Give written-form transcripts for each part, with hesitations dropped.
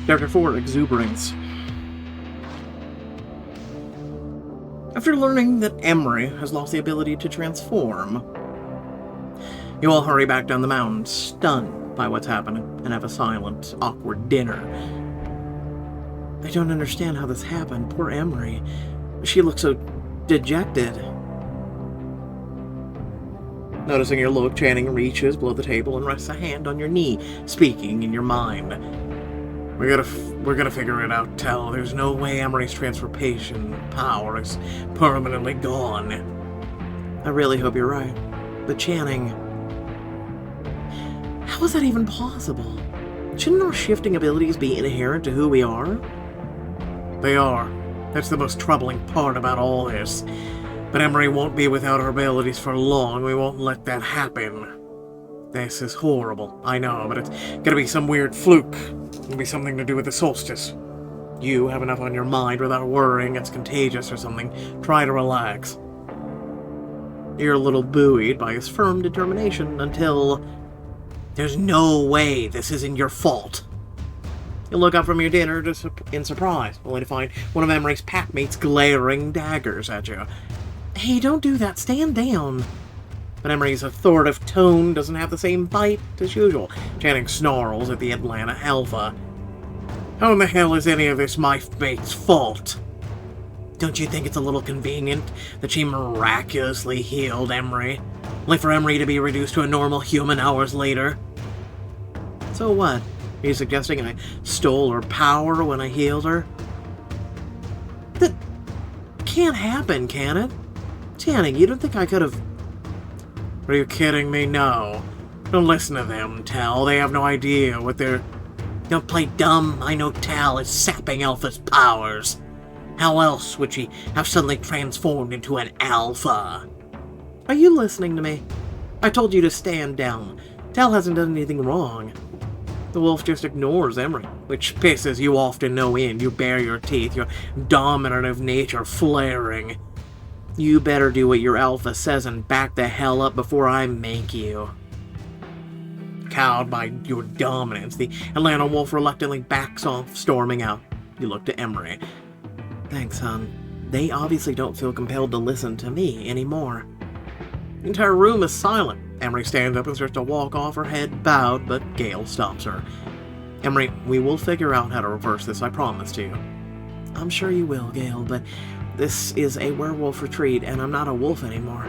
Chapter 4, Exuberance. After learning that Emery has lost the ability to transform, you all hurry back down the mountain, stunned by what's happening, and have a silent, awkward dinner. I don't understand how this happened. Poor Emery. She looks so dejected. Noticing your look, Channing reaches below the table and rests a hand on your knee, speaking in your mind. We're gonna figure it out, Tell. There's no way Emery's transformation power is permanently gone. I really hope you're right. But Channing, how is that even possible? Shouldn't our shifting abilities be inherent to who we are? They are. That's the most troubling part about all this. But Emery won't be without her abilities for long. We won't let that happen. This is horrible, I know, but it's gonna be some weird fluke. It'll be something to do with the solstice. You have enough on your mind without worrying it's contagious or something. Try to relax. You're a little buoyed by his firm determination until... There's no way this isn't your fault. You look up from your dinner in surprise, only to find one of Emery's packmates glaring daggers at you. Hey, don't do that. Stand down. But Emery's authoritative tone doesn't have the same bite as usual. Channing snarls at the Atlanta Alpha. How in the hell is any of this my mate's fault? Don't you think it's a little convenient that she miraculously healed Emery, only for Emery to be reduced to a normal human hours later? So what? Are you suggesting I stole her power when I healed her? That can't happen, can it? Channing, you don't think I could have... Are you kidding me? No. Don't listen to them, Tal. They have no idea what they're... Don't play dumb. I know Tal is sapping Alpha's powers. How else would she have suddenly transformed into an Alpha? Are you listening to me? I told you to stand down. Tal hasn't done anything wrong. The wolf just ignores Emery, which pisses you off to no end. You bare your teeth, your dominative nature flaring. You better do what your alpha says and back the hell up before I make you. Cowed by your dominance, the Atlanta wolf reluctantly backs off, storming out. You look to Emery. Thanks, hon. They obviously don't feel compelled to listen to me anymore. The entire room is silent. Emery stands up and starts to walk off, her head bowed, but Gale stops her. Emery, we will figure out how to reverse this, I promise to you. I'm sure you will, Gale, but this is a werewolf retreat, and I'm not a wolf anymore.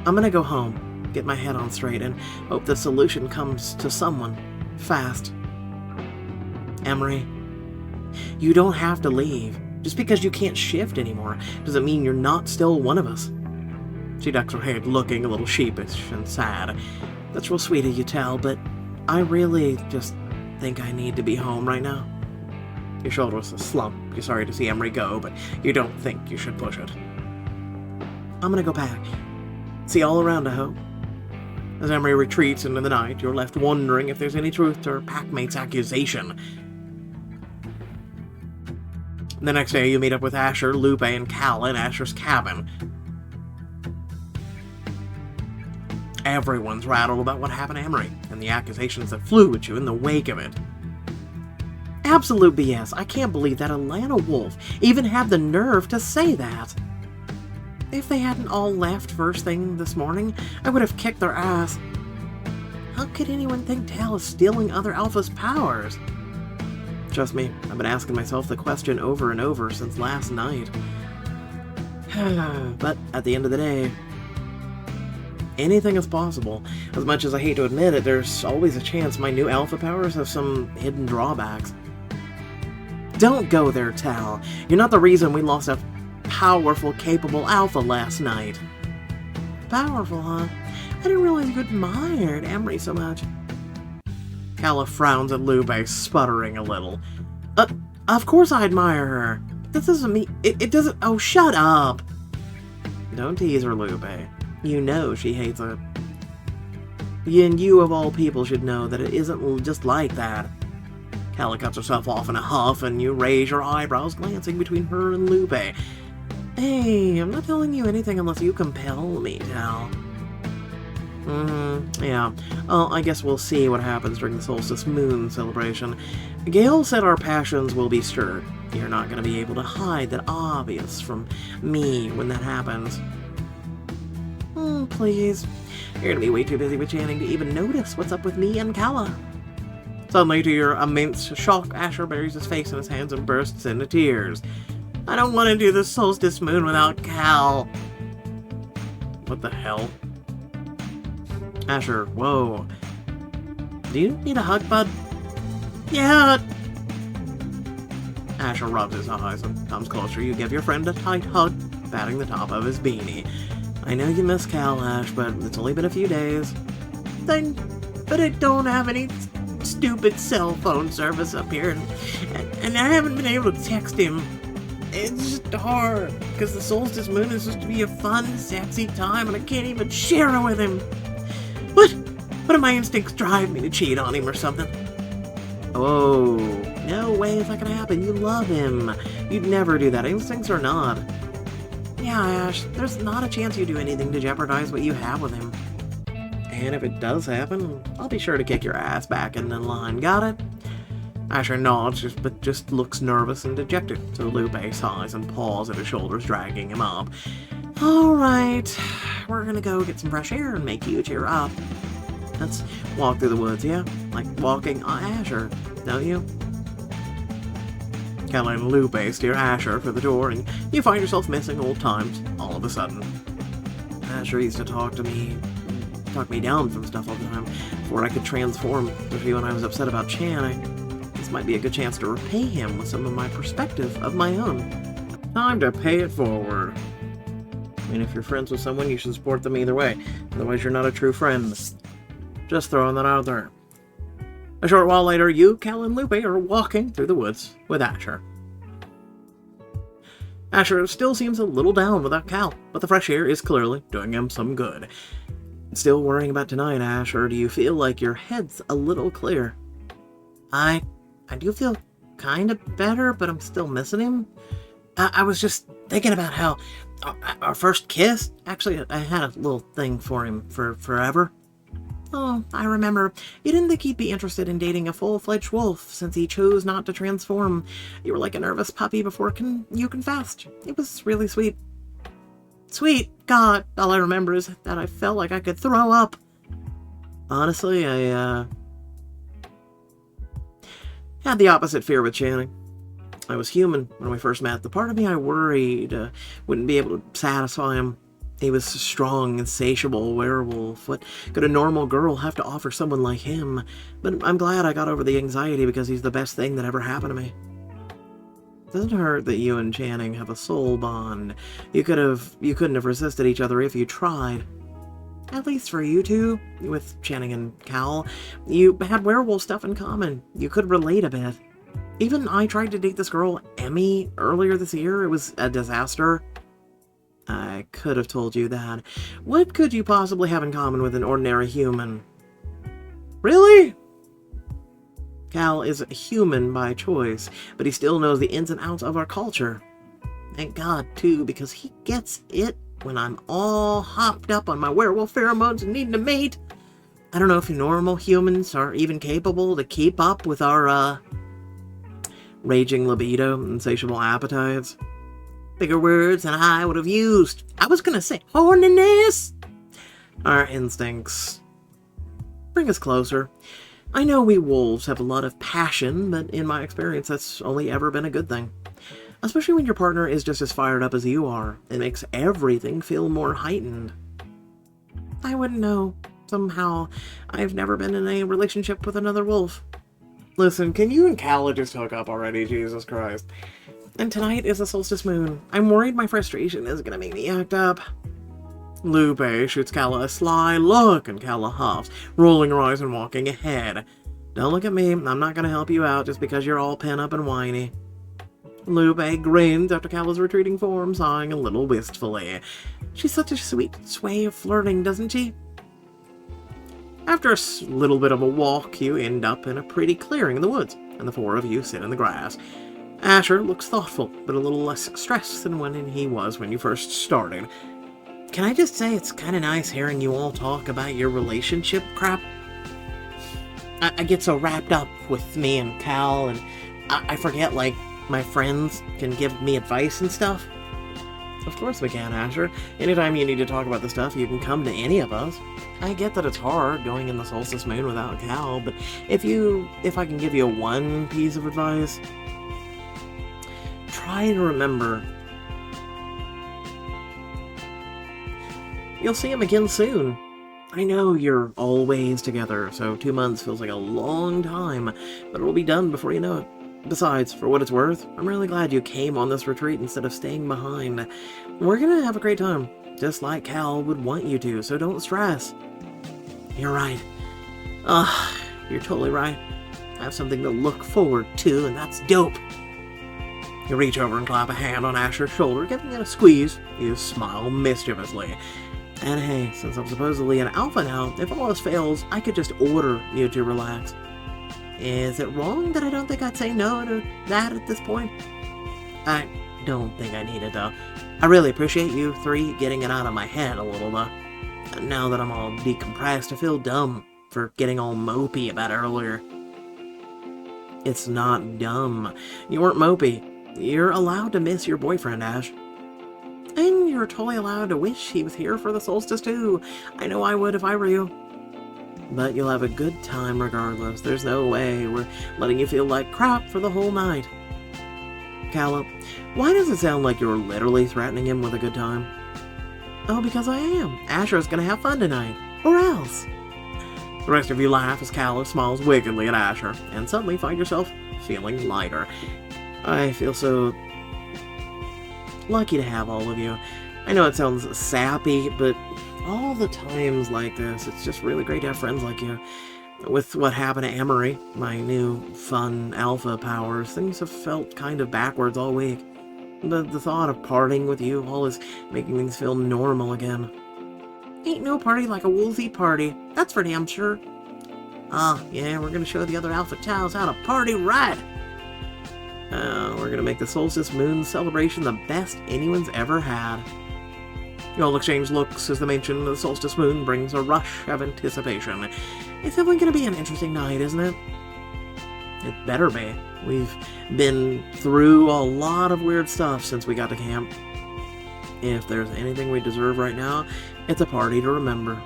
I'm gonna go home, get my head on straight, and hope the solution comes to someone. Fast. Emery, you don't have to leave. Just because you can't shift anymore doesn't mean you're not still one of us. She ducks her head, looking a little sheepish and sad. That's real sweet of you, Tal, but I really just think I need to be home right now. Your shoulders slump. You're sorry to see Emery go, but you don't think you should push it. I'm gonna go back. See you all around, I hope. As Emery retreats into the night, you're left wondering if there's any truth to her packmate's accusation. The next day, you meet up with Asher, Lupe, and Cal in Asher's cabin. Everyone's rattled about what happened to Emery, and the accusations that flew at you in the wake of it. Absolute BS. I can't believe that Atlanta wolf even had the nerve to say that. If they hadn't all left first thing this morning, I would have kicked their ass. How could anyone think Tal is stealing other Alpha's powers? Trust me, I've been asking myself the question over and over since last night. But at the end of the day, anything is possible. As much as I hate to admit it, there's always a chance my new Alpha powers have some hidden drawbacks. Don't go there, Tal. You're not the reason we lost a powerful, capable Alpha last night. Powerful, huh? I didn't realize you admired Emery so much. Calla frowns at Lupe, sputtering a little. Of course I admire her. This doesn't mean... It doesn't... Oh, shut up! Don't tease her, Lupe. You know she hates it. And you, of all people, should know that it isn't just like that. Calla cuts herself off in a huff, and you raise your eyebrows, glancing between her and Lupe. Hey, I'm not telling you anything unless you compel me, Tal. Yeah. Well, I guess we'll see what happens during the Solstice Moon celebration. Gale said our passions will be stirred. You're not going to be able to hide that obvious from me when that happens. Please. You're going to be way too busy with Channing to even notice what's up with me and Calla. Suddenly, to your immense shock, Asher buries his face in his hands and bursts into tears. I don't want to do the solstice moon without Cal. What the hell? Asher, whoa. Do you need a hug, bud? Yeah. Asher rubs his eyes and comes closer. You give your friend a tight hug, patting the top of his beanie. I know you miss Cal, Ash, but it's only been a few days. But I don't have any stupid cell phone service up here, and I haven't been able to text him. It's just hard, because the solstice moon is supposed to be a fun, sexy time, and I can't even share it with him. What do my instincts drive me to cheat on him or something? Oh, no way is that gonna happen. You love him. You'd never do that. Instincts or not. Yeah, Ash, there's not a chance you do anything to jeopardize what you have with him. And if it does happen, I'll be sure to kick your ass back in the line. Got it? Asher nods, but just looks nervous and dejected, so Lupe sighs and paws at his shoulders, dragging him up. Alright, we're gonna go get some fresh air and make you cheer up. Let's walk through the woods, yeah? Like walking on Asher, don't you? Calla and Lupe steer Asher for the door, and you find yourself missing old times all of a sudden. Asher used to talk me down from stuff all the time before I could transform, especially when I was upset about Chan. This might be a good chance to repay him with some of my perspective of my own. Time to pay it forward. I mean, if you're friends with someone, you should support them either way. Otherwise, you're not a true friend. Just throwing that out there. A short while later, you, Cal, and Lupe are walking through the woods with Asher. Asher still seems a little down without Cal, but the fresh air is clearly doing him some good. Still worrying about tonight, Ash, or do you feel like your head's a little clear? I do feel kind of better, but I'm still missing him. I was just thinking about how our first kiss, actually, I had a little thing for him for forever. Oh, I remember. You didn't think he'd be interested in dating a full-fledged wolf since he chose not to transform. You were like a nervous puppy before you confessed. It was really sweet. Sweet. God, all I remember is that I felt like I could throw up. Honestly, I had the opposite fear with Channing. I was human when we first met. The part of me I worried wouldn't be able to satisfy him. He was a strong, insatiable werewolf. What could a normal girl have to offer someone like him? But I'm glad I got over the anxiety because he's the best thing that ever happened to me. It doesn't hurt that you and Channing have a soul bond. You couldn't have resisted each other if you tried. At least for you two, with Channing and Cal, you had werewolf stuff in common. You could relate a bit. Even I tried to date this girl, Emmy, earlier this year. It was a disaster. I could have told you that. What could you possibly have in common with an ordinary human? Really? Cal is a human by choice, but he still knows the ins and outs of our culture. Thank God, too, because he gets it when I'm all hopped up on my werewolf pheromones and needing a mate. I don't know if normal humans are even capable to keep up with our, raging libido and insatiable appetites. Bigger words than I would have used. I was gonna say horniness. Our instincts bring us closer. I know we wolves have a lot of passion, but in my experience, that's only ever been a good thing. Especially when your partner is just as fired up as you are. It makes everything feel more heightened. I wouldn't know. Somehow, I've never been in a relationship with another wolf. Listen, can you and Calla just hook up already? Jesus Christ. And tonight is the solstice moon. I'm worried my frustration is gonna make me act up. Lupe shoots Calla a sly look, and Calla huffs, rolling her eyes and walking ahead. Don't look at me. I'm not gonna help you out just because you're all pent up and whiny. Lupe grins after Calla's retreating form, sighing a little wistfully. She's such a sweet way of flirting, doesn't she? After a little bit of a walk, you end up in a pretty clearing in the woods, and the four of you sit in the grass. Asher looks thoughtful, but a little less stressed than when he was when you first started. Can I just say it's kind of nice hearing you all talk about your relationship crap? I get so wrapped up with me and Cal, and I forget, like, my friends can give me advice and stuff. Of course we can, Asher. Anytime you need to talk about the stuff, you can come to any of us. I get that it's hard going in the Solstice Moon without Cal, but if I can give you one piece of advice, try to remember you'll see him again soon. I know you're always together, so 2 months feels like a long time, but it'll be done before you know it. Besides, for what it's worth, I'm really glad you came on this retreat instead of staying behind. We're gonna have a great time, just like Cal would want you to, so don't stress. You're right. You're totally right. I have something to look forward to, and that's dope. You reach over and clap a hand on Asher's shoulder, giving it a squeeze. You smile mischievously. And hey, since I'm supposedly an alpha now, if all else fails, I could just order you to relax. Is it wrong that I don't think I'd say no to that at this point? I don't think I need it, though. I really appreciate you three getting it out of my head a little, though. Now that I'm all decompressed, I feel dumb for getting all mopey about earlier. It's not dumb. You weren't mopey. You're allowed to miss your boyfriend, Ash. And you're totally allowed to wish he was here for the solstice, too. I know I would if I were you. But you'll have a good time regardless. There's no way we're letting you feel like crap for the whole night. Callum, why does it sound like you're literally threatening him with a good time? Oh, because I am. Asher's gonna have fun tonight. Or else. The rest of you laugh as Callum smiles wickedly at Asher, and suddenly find yourself feeling lighter. I feel so lucky to have all of you. I know it sounds sappy, but all the times like this, it's just really great to have friends like you. With what happened to Emery, my new fun alpha powers, things have felt kind of backwards all week. But the thought of partying with you all is making things feel normal again. Ain't no party like a Woolsey party, that's for damn sure. Yeah, we're gonna show the other alpha towels how to party right. We're gonna make the Solstice Moon celebration the best anyone's ever had. You all exchange looks as the mention of the Solstice Moon brings a rush of anticipation. It's definitely gonna be an interesting night, isn't it? It better be. We've been through a lot of weird stuff since we got to camp. If there's anything we deserve right now, it's a party to remember.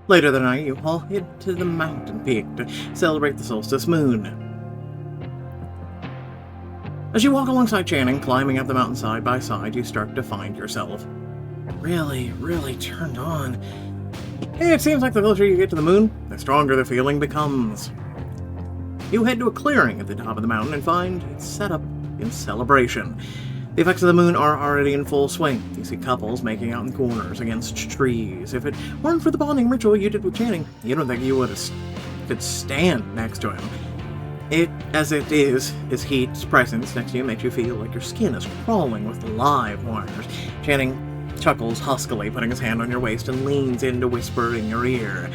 Later that night, you all head to the mountain peak to celebrate the Solstice Moon. As you walk alongside Channing, climbing up the mountain side by side, you start to find yourself really, really turned on. It seems like the closer you get to the moon, the stronger the feeling becomes. You head to a clearing at the top of the mountain and find it's set up in celebration. The effects of the moon are already in full swing. You see couples making out in corners against trees. If it weren't for the bonding ritual you did with Channing, you don't think you could stand next to him. As it is, his heat's presence next to you makes you feel like your skin is crawling with live wires. Channing chuckles huskily, putting his hand on your waist, and leans in to whisper in your ear.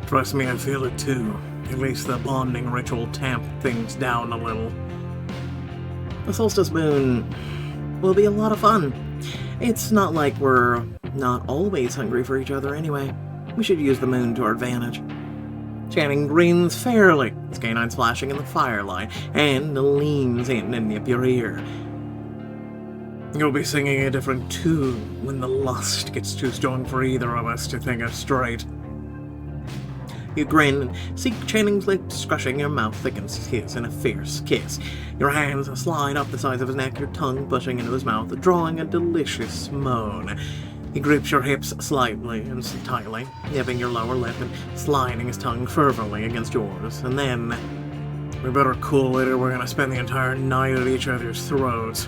Trust me, I feel it too. At least the bonding ritual tamped things down a little. The Solstice Moon will be a lot of fun. It's not like we're not always hungry for each other anyway. We should use the moon to our advantage. Channing grins fairly, his canines flashing in the firelight, and leans in up your ear. You'll be singing a different tune when the lust gets too strong for either of us to think it straight. You grin and see Channing's lips crushing your mouth against his in a fierce kiss. Your hands slide up the sides of his neck, your tongue pushing into his mouth, drawing a delicious moan. He grips your hips slightly and tightly, nipping your lower lip and sliding his tongue fervently against yours. And then, we better cool it or we're gonna spend the entire night at each other's throats.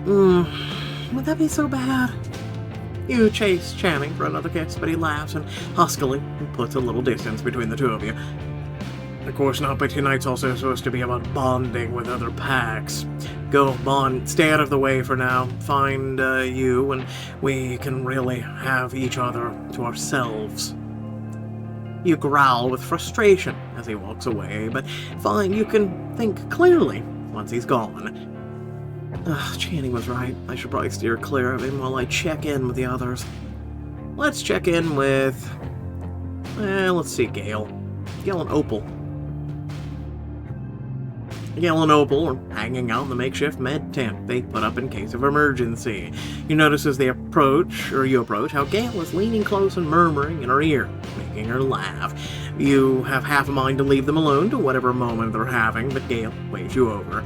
Would that be so bad? You chase Channing for another kiss, but he laughs and huskily puts a little distance between the two of you. Of course not, but tonight's also supposed to be about bonding with other packs. Go, bond, stay out of the way for now. Find you, and we can really have each other to ourselves. You growl with frustration as he walks away, but fine, you can think clearly once he's gone. Channing was right. I should probably steer clear of him while I check in with the others. Let's check in with Let's see, Gale. Gale and Opal. Gale and Opal are hanging out in the makeshift med tent they put up in case of emergency. You notice as you approach, how Gale is leaning close and murmuring in her ear, making her laugh. You have half a mind to leave them alone to whatever moment they're having, but Gale waves you over.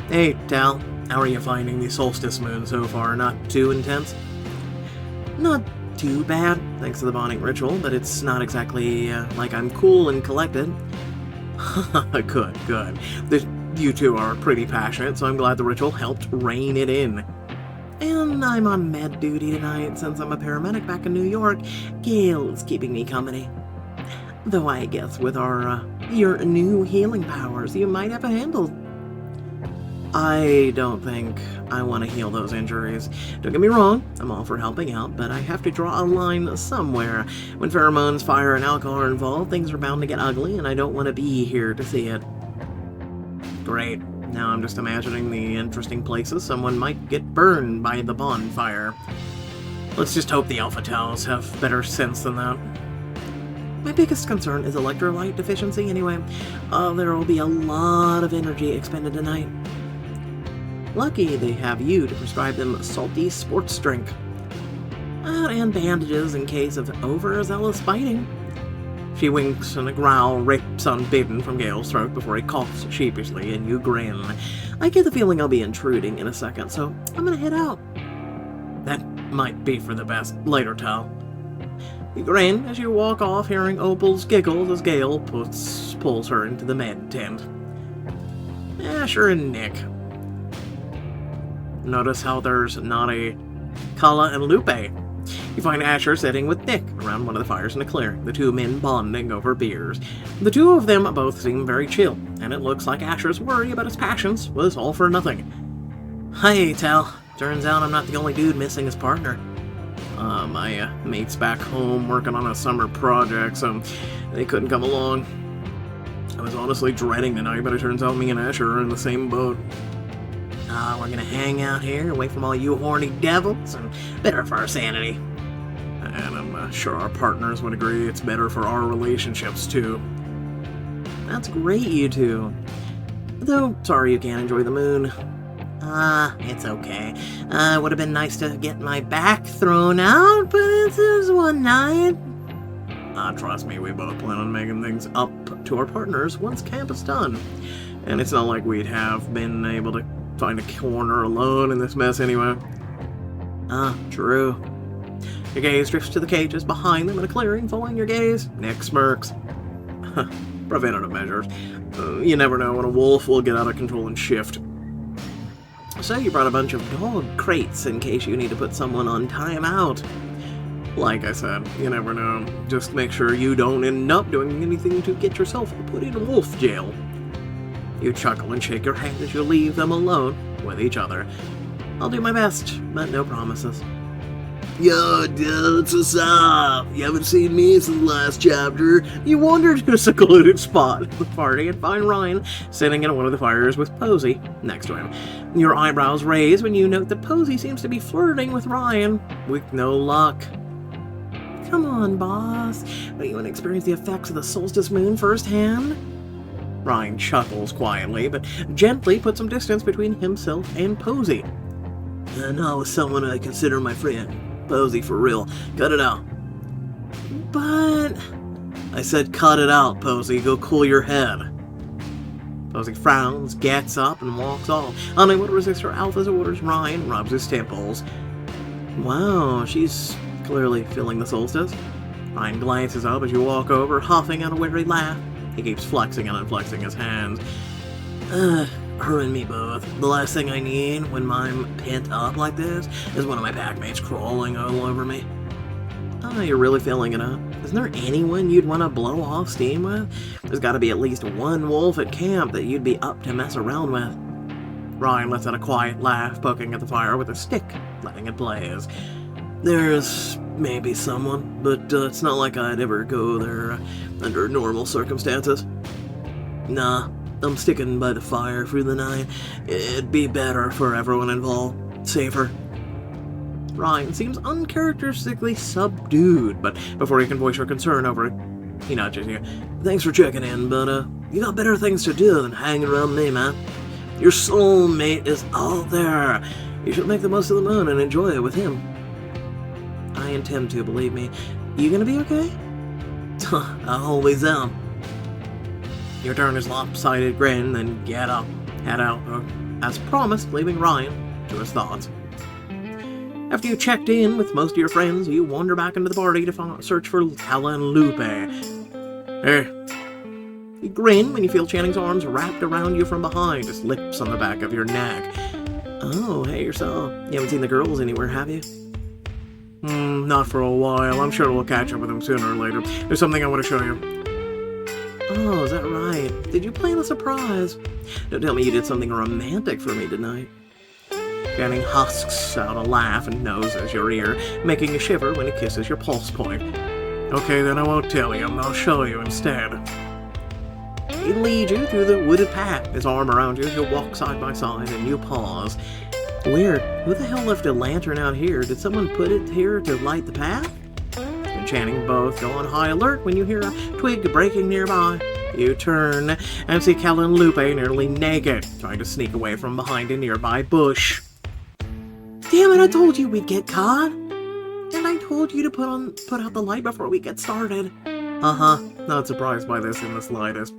Hey, Tal, how are you finding the solstice moon so far? Not too intense? Not too bad, thanks to the bonding ritual, but it's not exactly like I'm cool and collected. Good. You two are pretty passionate, so I'm glad the ritual helped rein it in. And I'm on med duty tonight since I'm a paramedic back in New York. Gale's keeping me company. Though I guess with your new healing powers, you might have it handled. I don't think I want to heal those injuries. Don't get me wrong, I'm all for helping out, but I have to draw a line somewhere. When pheromones, fire, and alcohol are involved, things are bound to get ugly, and I don't want to be here to see it. Great. Now I'm just imagining the interesting places someone might get burned by the bonfire. Let's just hope the Alpha Taus have better sense than that. My biggest concern is electrolyte deficiency anyway. There will be a lot of energy expended tonight. Lucky they have you to prescribe them a salty sports drink. And bandages in case of overzealous fighting. She winks and a growl rips unbidden from Gale's throat before he coughs sheepishly and you grin. I get the feeling I'll be intruding in a second, so I'm gonna head out. That might be for the best. Later, Tal. You grin as you walk off, hearing Opal's giggles as Gale pulls her into the med tent. Asher and Nick. Notice how there's not a Kala and Lupe. You find Asher sitting with Nick around one of the fires in the clearing, the two men bonding over beers. The two of them both seem very chill, and it looks like Asher's worry about his passions was all for nothing. Hey, Tal. Turns out I'm not the only dude missing his partner. My mate's back home working on a summer project, so they couldn't come along. I was honestly dreading tonight, but it turns out me and Asher are in the same boat. We're gonna hang out here, away from all you horny devils, and better for our sanity. And I'm sure our partners would agree it's better for our relationships, too. That's great, you two. Though, sorry you can't enjoy the moon. It's okay. Would have been nice to get my back thrown out, but it's just one night. Trust me, we both plan on making things up to our partners once camp is done. And it's not like we'd have been able to find a corner alone in this mess anyway. True. Your gaze drifts to the cages behind them in a clearing. Following your gaze, Nick smirks. Preventative measures. You never know when a wolf will get out of control and shift. So you brought a bunch of dog crates in case you need to put someone on timeout. Like I said, you never know. Just make sure you don't end up doing anything to get yourself put in wolf jail. You chuckle and shake your head as you leave them alone with each other. I'll do my best, but no promises. Yo, dudes, what's up? You haven't seen me since the last chapter. You wander to a secluded spot at the party and find Ryan sitting in one of the fires with Posey next to him. Your eyebrows raise when you note that Posey seems to be flirting with Ryan, with no luck. Come on, boss. Don't you want to experience the effects of the solstice moon firsthand? Ryan chuckles quietly, but gently puts some distance between himself and Posey. Not with someone I consider my friend. Posey, for real. Cut it out. But... I said cut it out, Posey. Go cool your head. Posey frowns, gets up, and walks off. Unable to resist her alpha's orders, Ryan rubs his temples. Wow, she's clearly feeling the solstice. Ryan glances up as you walk over, huffing out a weary laugh. He keeps flexing and unflexing his hands. Her and me both. The last thing I need when I'm pent up like this is one of my packmates crawling all over me. You're really feeling it, huh? Isn't there anyone you'd want to blow off steam with? There's got to be at least one wolf at camp that you'd be up to mess around with. Ryan lets out a quiet laugh, poking at the fire with a stick, letting it blaze. There's maybe someone, but it's not like I'd ever go there under normal circumstances. Nah, I'm sticking by the fire through the night. It'd be better for everyone involved. Safer. Ryan seems uncharacteristically subdued, but before he can voice her concern over He nudges you. Thanks for checking in, but you got better things to do than hanging around me, man. Your soulmate is out there. You should make the most of the moon and enjoy it with him. I intend to, believe me. You gonna be okay? I always am. You turn his lopsided grin, then get up, head out, as promised, leaving Ryan to his thoughts. After you checked in with most of your friends, you wander back into the party to search for Calla and Lupe. Hey. You grin when you feel Channing's arms wrapped around you from behind, his lips on the back of your neck. Oh, hey yourself. You haven't seen the girls anywhere, have you? Not for a while. I'm sure we'll catch up with them sooner or later. There's something I want to show you. Oh, is that right? Did you plan a surprise? Don't tell me you did something romantic for me tonight. Channing husks out a laugh and noses your ear, making you shiver when he kisses your pulse point. Okay, then I won't tell you. I'll show you instead. He leads you through the wooded path, his arm around you as you walk side by side, and you pause. Weird. Who the hell left a lantern out here? Did someone put it here to light the path? You and Channing both go on high alert when you hear a twig breaking nearby. You turn and see Calla and Lupe nearly naked, trying to sneak away from behind a nearby bush. Damn it, I told you we'd get caught. And I told you to put out the light before we get started. Not surprised by this in the slightest.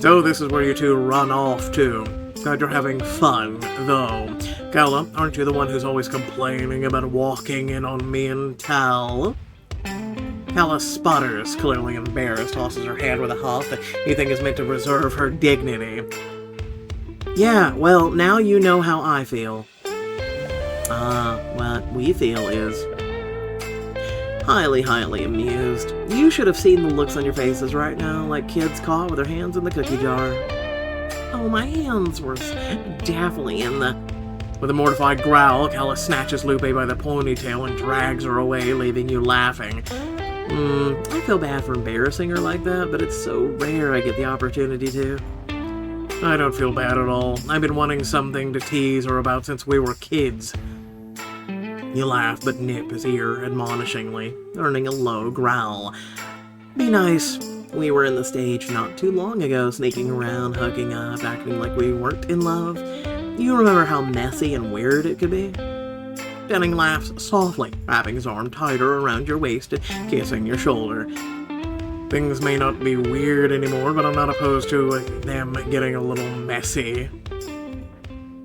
So this is where you two run off to. Glad you're having fun, though. Calla, aren't you the one who's always complaining about walking in on me and Tal? Calla sputters, clearly embarrassed, tosses her head with a huff that you think is meant to reserve her dignity. Yeah, well, now you know how I feel. What we feel is highly, highly amused. You should have seen the looks on your faces right now, like kids caught with their hands in the cookie jar. Oh, my hands were definitely in the... With a mortified growl, Calla snatches Lupe by the ponytail and drags her away, leaving you laughing. I feel bad for embarrassing her like that, but it's so rare I get the opportunity to. I don't feel bad at all. I've been wanting something to tease her about since we were kids. You laugh, but nip his ear admonishingly, earning a low growl. Be nice. We were in the stage not too long ago, sneaking around, hooking up, acting like we weren't in love. You remember how messy and weird it could be? Channing laughs softly, wrapping his arm tighter around your waist and kissing your shoulder. Things may not be weird anymore, but I'm not opposed to them getting a little messy.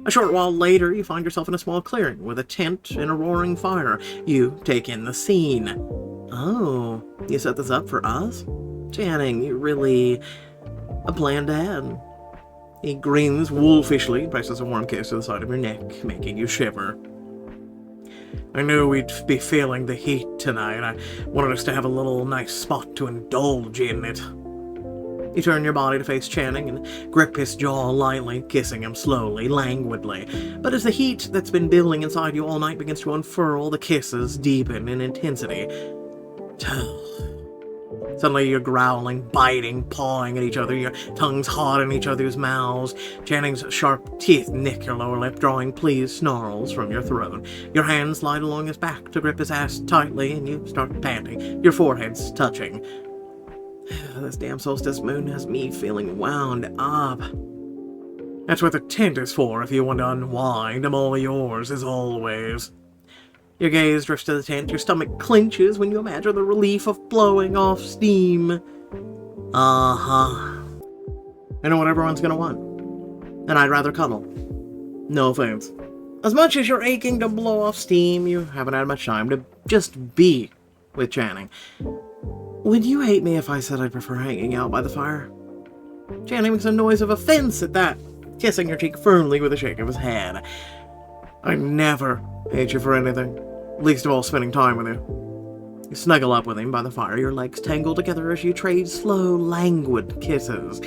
A short while later, you find yourself in a small clearing with a tent and a roaring fire. You take in the scene. Oh, you set this up for us? Channing, you really... a planned ahead. He grins wolfishly, presses a warm kiss to the side of your neck, making you shiver. I knew we'd be feeling the heat tonight. I wanted us to have a little nice spot to indulge in it. You turn your body to face Channing and grip his jaw lightly, kissing him slowly, languidly. But as the heat that's been building inside you all night begins to unfurl, the kisses deepen in intensity. Suddenly you're growling, biting, pawing at each other, your tongues hot in each other's mouths. Channing's sharp teeth nick your lower lip, drawing pleased snarls from your throat. Your hands slide along his back to grip his ass tightly, and you start panting, your foreheads touching. This damn solstice moon has me feeling wound up. That's what the tent is for, if you want to unwind. I'm all yours, as always. Your gaze drifts to the tent, your stomach clenches when you imagine the relief of blowing off steam. I know what everyone's gonna want. And I'd rather cuddle. No offense. As much as you're aching to blow off steam, you haven't had much time to just be with Channing. Would you hate me if I said I'd prefer hanging out by the fire? Channing makes a noise of offense at that, kissing your cheek firmly with a shake of his head. I never hate you for anything, least of all spending time with you. You snuggle up with him by the fire, your legs tangle together as you trade slow, languid kisses.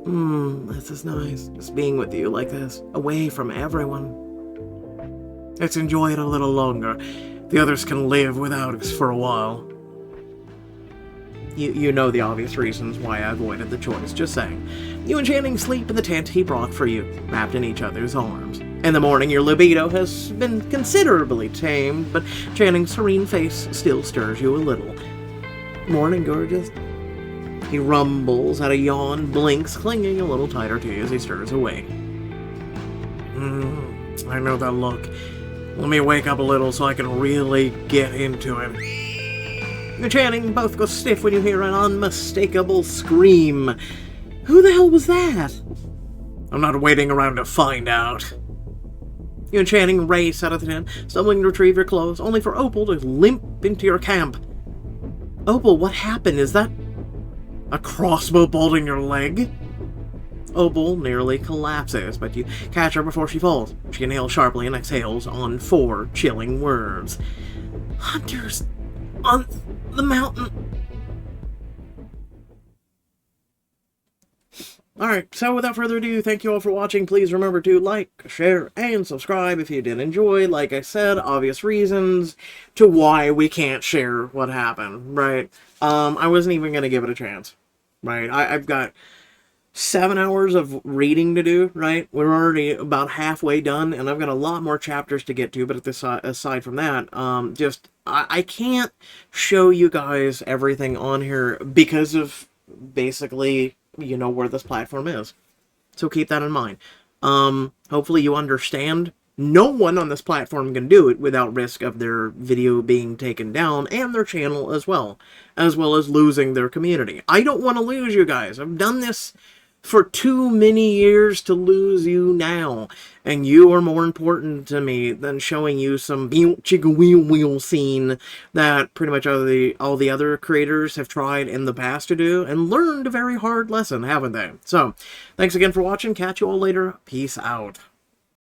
This is nice, just being with you like this, away from everyone. Let's enjoy it a little longer. The others can live without us for a while. You know the obvious reasons why I avoided the choice, just saying. You and Channing sleep in the tent he brought for you, wrapped in each other's arms. In the morning, your libido has been considerably tamed, but Channing's serene face still stirs you a little. Morning, gorgeous. He rumbles at a yawn, blinks, clinging a little tighter to you as he stirs away. I know that look. Let me wake up a little so I can really get into it. Your Channing both go stiff when you hear an unmistakable scream. Who the hell was that? I'm not waiting around to find out. You and Channing race out of the tent, stumbling to retrieve your clothes, only for Opal to limp into your camp. Opal, what happened? Is that a crossbow bolt in your leg? Opal nearly collapses, but you catch her before she falls. She inhales sharply and exhales on 4 chilling words. Hunters on the mountain. Alright, so without further ado, thank you all for watching. Please remember to like, share, and subscribe if you did enjoy. Like I said, obvious reasons to why we can't share what happened, right? I wasn't even going to give it a chance, right? I've got 7 hours of reading to do, right? We're already about halfway done, and I've got a lot more chapters to get to, but aside from that, I can't show you guys everything on here because of basically, you know, where this platform is. So keep that in mind. Hopefully you understand. No one on this platform can do it without risk of their video being taken down and their channel as well as losing their community. I don't want to lose you guys. I've done this for too many years to lose you now, and you are more important to me than showing you some chicka wheel scene that pretty much all the other creators have tried in the past to do and learned a very hard lesson, haven't they? So, thanks again for watching. Catch you all later. Peace out.